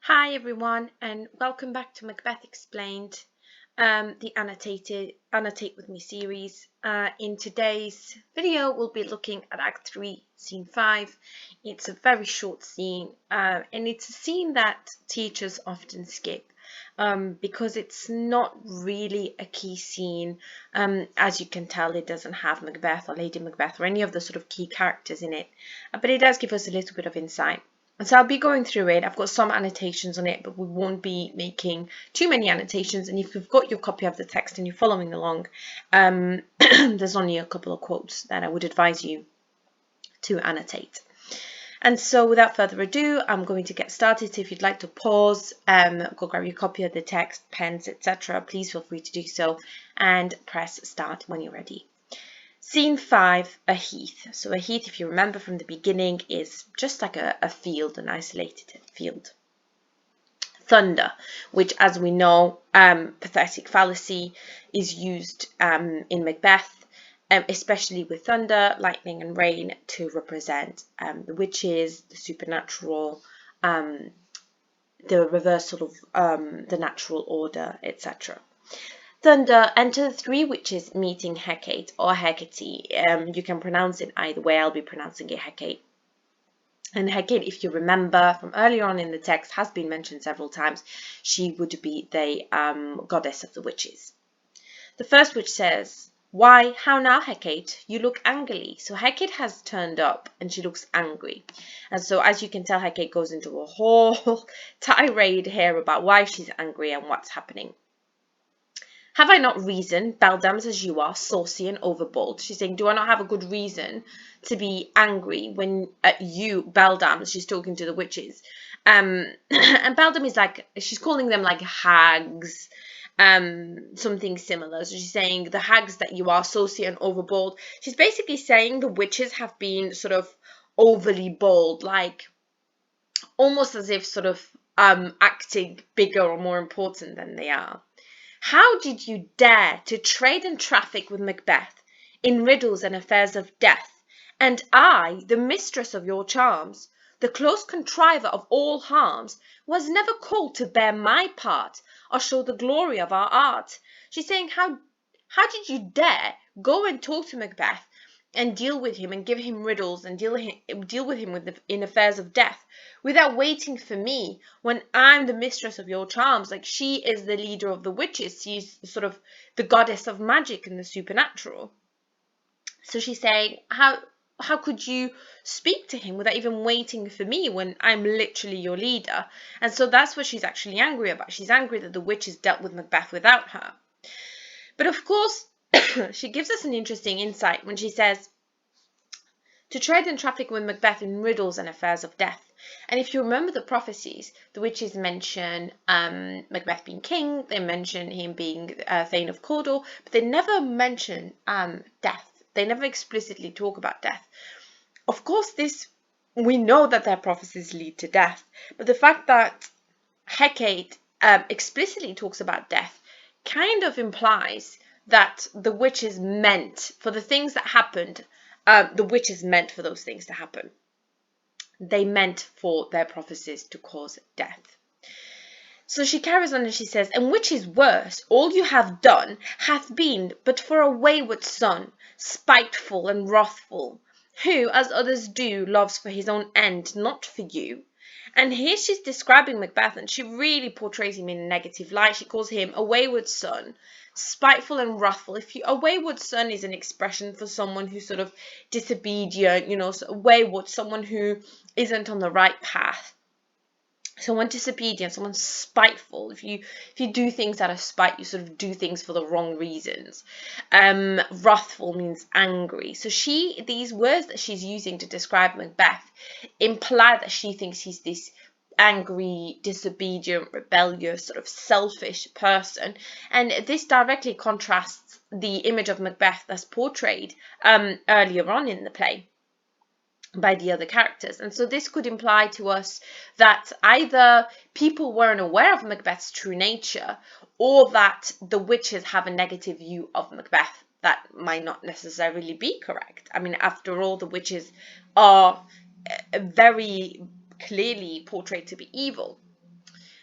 Hi everyone, and welcome back to Macbeth Explained, the Annotate With Me series. In today's video, we'll be looking at Act 3, Scene 5. It's a very short scene, and it's a scene that teachers often skip because it's not really a key scene. As you can tell, it doesn't have Macbeth or Lady Macbeth or any of the sort of key characters in it, but it does give us a little bit of insight. And so I'll be going through it. I've got some annotations on it, but we won't be making too many annotations. And if you've got your copy of the text and you're following along, there's only a couple of quotes that I would advise you to annotate. And so without further ado, I'm going to get started. So if you'd like to pause, go grab your copy of the text, pens, etc., please feel free to do so and press start when you're ready. Scene 5, a heath. So a heath, if you remember from the beginning, is just like a field, an isolated field. Thunder, which, as we know, pathetic fallacy, is used in Macbeth, especially with thunder, lightning and rain, to represent the witches, the supernatural, the reversal of the natural order, etc. Thunder, enter the three witches meeting Hecate or Hecate. You can pronounce it either way. I'll be pronouncing it Hecate. And Hecate, if you remember from earlier on in the text, has been mentioned several times. She would be the goddess of the witches. The first witch says, "Why, how now, Hecate? You look angry." So Hecate has turned up and she looks angry. And so as you can tell, Hecate goes into a whole tirade here about why she's angry and what's happening. "Have I not reason, beldams as you are, saucy and overbold?" She's saying, do I not have a good reason to be angry when you, beldams, she's talking to the witches. And beldam is like, she's calling them like hags, something similar. So she's saying the hags that you are, saucy and overbold. She's basically saying the witches have been sort of overly bold, like almost as if sort of acting bigger or more important than they are. "How did you dare to trade and traffic with Macbeth in riddles and affairs of death, and I, the mistress of your charms, the close contriver of all harms, was never called to bear my part or show the glory of our art?" She's saying, how did you dare go and talk to Macbeth and deal with him and give him riddles and deal with him in affairs of death without waiting for me when I'm the mistress of your charms? Like, she is the leader of the witches. She's sort of the goddess of magic and the supernatural. So she's saying, how could you speak to him without even waiting for me when I'm literally your leader? And so that's what she's actually angry about. She's angry that the witches dealt with Macbeth without her. But of course, she gives us an interesting insight when she says, "To trade and traffic with Macbeth in riddles and affairs of death." And if you remember the prophecies, the witches mention Macbeth being king, they mention him being Thane of Cawdor, but they never mention death. They never explicitly talk about death. Of course, we know that their prophecies lead to death, but the fact that Hecate explicitly talks about death kind of implies that the witches meant for the things that happened. The witches meant for those things to happen. They meant for their prophecies to cause death. So she carries on and she says, "And which is worse, all you have done hath been but for a wayward son, spiteful and wrathful, who, as others do, loves for his own end, not for you." And here she's describing Macbeth, and she really portrays him in a negative light. She calls him a wayward son, spiteful and wrathful. A wayward son is an expression for someone who's sort of disobedient, wayward, someone who isn't on the right path. Someone disobedient, someone spiteful. If you do things out of spite, you sort of do things for the wrong reasons. Wrathful means angry. So these words that she's using to describe Macbeth imply that she thinks he's this angry, disobedient, rebellious, sort of selfish person. And this directly contrasts the image of Macbeth that's portrayed earlier on in the play by the other characters. And so this could imply to us that either people weren't aware of Macbeth's true nature, or that the witches have a negative view of Macbeth that might not necessarily be correct. I mean, after all, the witches are very clearly portrayed to be evil.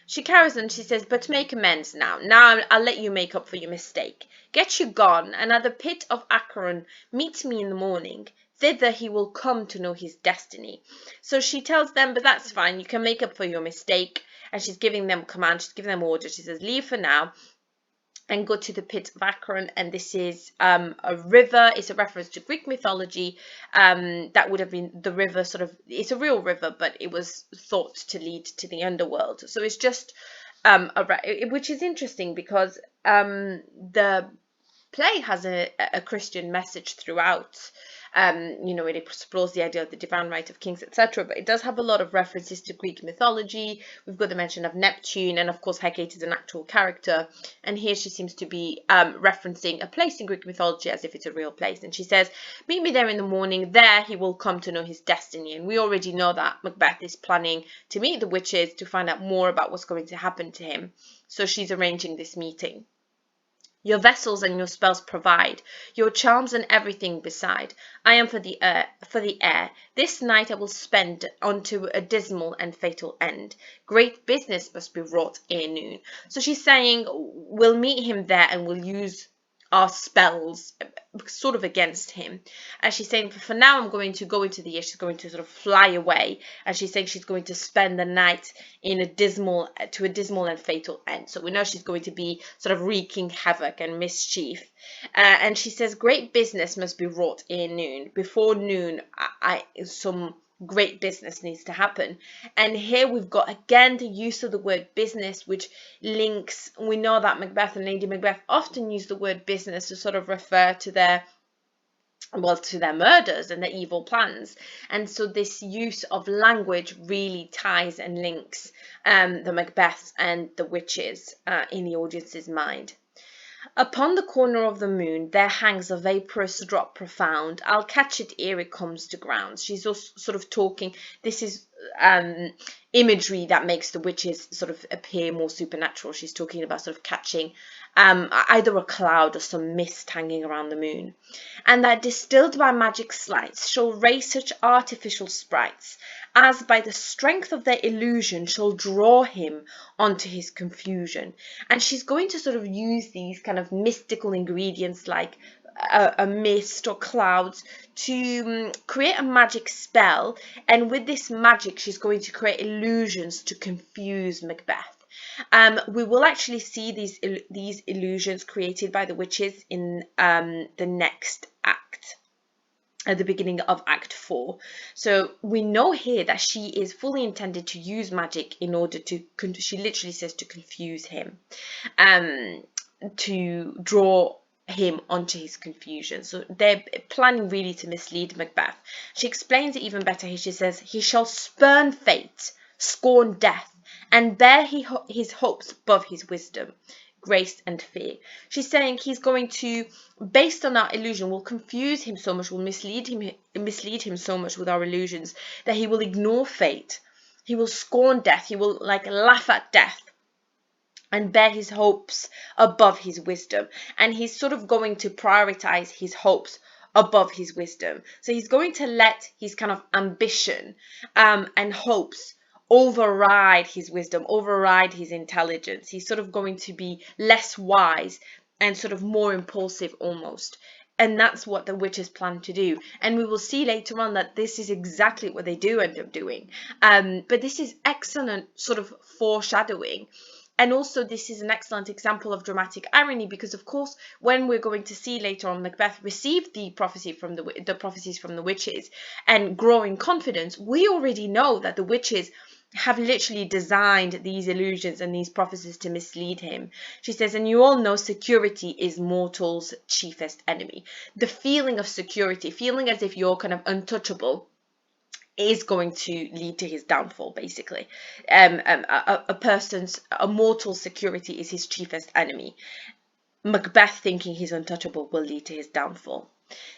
She carries on, she says, but make amends now. Now I'll let you make up for your mistake. Get you gone, and at the pit of Acheron meet me in the morning. Thither he will come to know his destiny. So she tells them, but that's fine, you can make up for your mistake. And she's giving them command, she's giving them orders. She says, leave for now and go to the pit of Acheron. And this is a river. It's a reference to Greek mythology. That would have been the river, sort of, it's a real river, but it was thought to lead to the underworld. So it's just which is interesting because the play has a Christian message throughout. It explores the idea of the divine right of kings, etc. But it does have a lot of references to Greek mythology. We've got the mention of Neptune, and of course Hecate is an actual character. And here she seems to be referencing a place in Greek mythology as if it's a real place. And she says, meet me there in the morning. There he will come to know his destiny. And we already know that Macbeth is planning to meet the witches to find out more about what's going to happen to him. So she's arranging this meeting. Your vessels and your spells provide, your charms and everything beside. I am for the air. This night I will spend unto a dismal and fatal end. Great business must be wrought ere noon. So she's saying we'll meet him there and we'll use our spells sort of against him. And she's saying for now I'm going to go into the air. She's going to sort of fly away, and she's saying she's going to spend the night in a dismal and fatal end. So we know she's going to be sort of wreaking havoc and mischief. And she says great business must be wrought ere noon. Before noon some great business needs to happen. And here we've got again the use of the word business, which links, we know that Macbeth and Lady Macbeth often use the word business to sort of refer to their murders and their evil plans. And so this use of language really ties and links the Macbeths and the witches in the audience's mind. Upon the corner of the moon there hangs a vaporous drop profound. I'll catch it ere it comes to ground. She's also sort of talking, this is imagery that makes the witches sort of appear more supernatural. She's talking about sort of catching either a cloud or some mist hanging around the moon. And that distilled by magic sleights shall raise such artificial sprites as by the strength of their illusion shall draw him onto his confusion. And she's going to sort of use these kind of mystical ingredients like a mist or clouds to create a magic spell. And with this magic she's going to create illusions to confuse Macbeth. We will actually see these illusions created by the witches in the next act, at the beginning of Act 4. So we know here that she is fully intended to use magic in order to, she literally says, to confuse him, to draw him onto his confusion. So they're planning really to mislead Macbeth. She explains it even better here. She says, he shall spurn fate, scorn death, and bear his hopes above his wisdom, grace and fear. She's saying he's going to, based on our illusion, will confuse him so much, will mislead him so much with our illusions that he will ignore fate, he will scorn death, he will like laugh at death and bear his hopes above his wisdom. And he's sort of going to prioritize his hopes above his wisdom. So he's going to let his kind of ambition and hopes override his wisdom, override his intelligence. He's sort of going to be less wise and sort of more impulsive almost. And that's what the witches plan to do. And we will see later on that this is exactly what they do end up doing. But this is excellent sort of foreshadowing. And also this is an excellent example of dramatic irony, because of course when we're going to see later on Macbeth receive the prophecies from the witches and grow in confidence, we already know that the witches have literally designed these illusions and these prophecies to mislead him. She says, and you all know security is mortal's chiefest enemy. The feeling of security, feeling as if you're kind of untouchable, is going to lead to his downfall, basically. A mortal's security is his chiefest enemy. Macbeth thinking he's untouchable will lead to his downfall.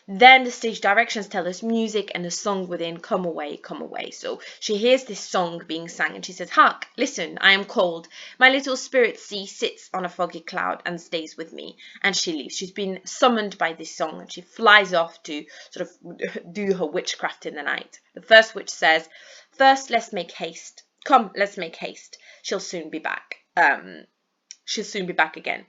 Then the stage directions tell us music and a song within, come away, come away. So she hears this song being sung and she says, hark, listen, I am cold. My little spirit sea sits on a foggy cloud and stays with me. And she leaves. She's been summoned by this song and she flies off to sort of do her witchcraft in the night. The first witch says, first let's make haste. Come, let's make haste. she'll soon be back. She'll soon be back again.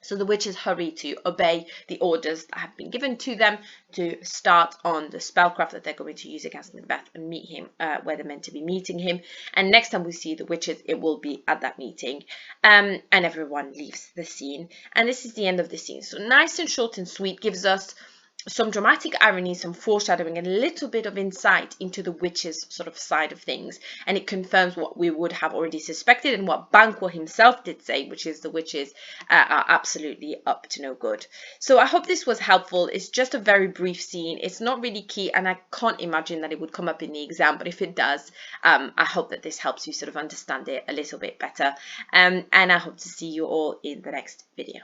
So the witches hurry to obey the orders that have been given to them to start on the spellcraft that they're going to use against Macbeth and meet him where they're meant to be meeting him. And next time we see the witches, it will be at that meeting. And everyone leaves the scene. And this is the end of the scene. So nice and short and sweet, gives us some dramatic irony, some foreshadowing, and a little bit of insight into the witches' sort of side of things. And it confirms what we would have already suspected and what Banquo himself did say, which is the witches are absolutely up to no good. So I hope this was helpful. It's just a very brief scene. It's not really key, and I can't imagine that it would come up in the exam, but if it does, I hope that this helps you sort of understand it a little bit better. And I hope to see you all in the next video.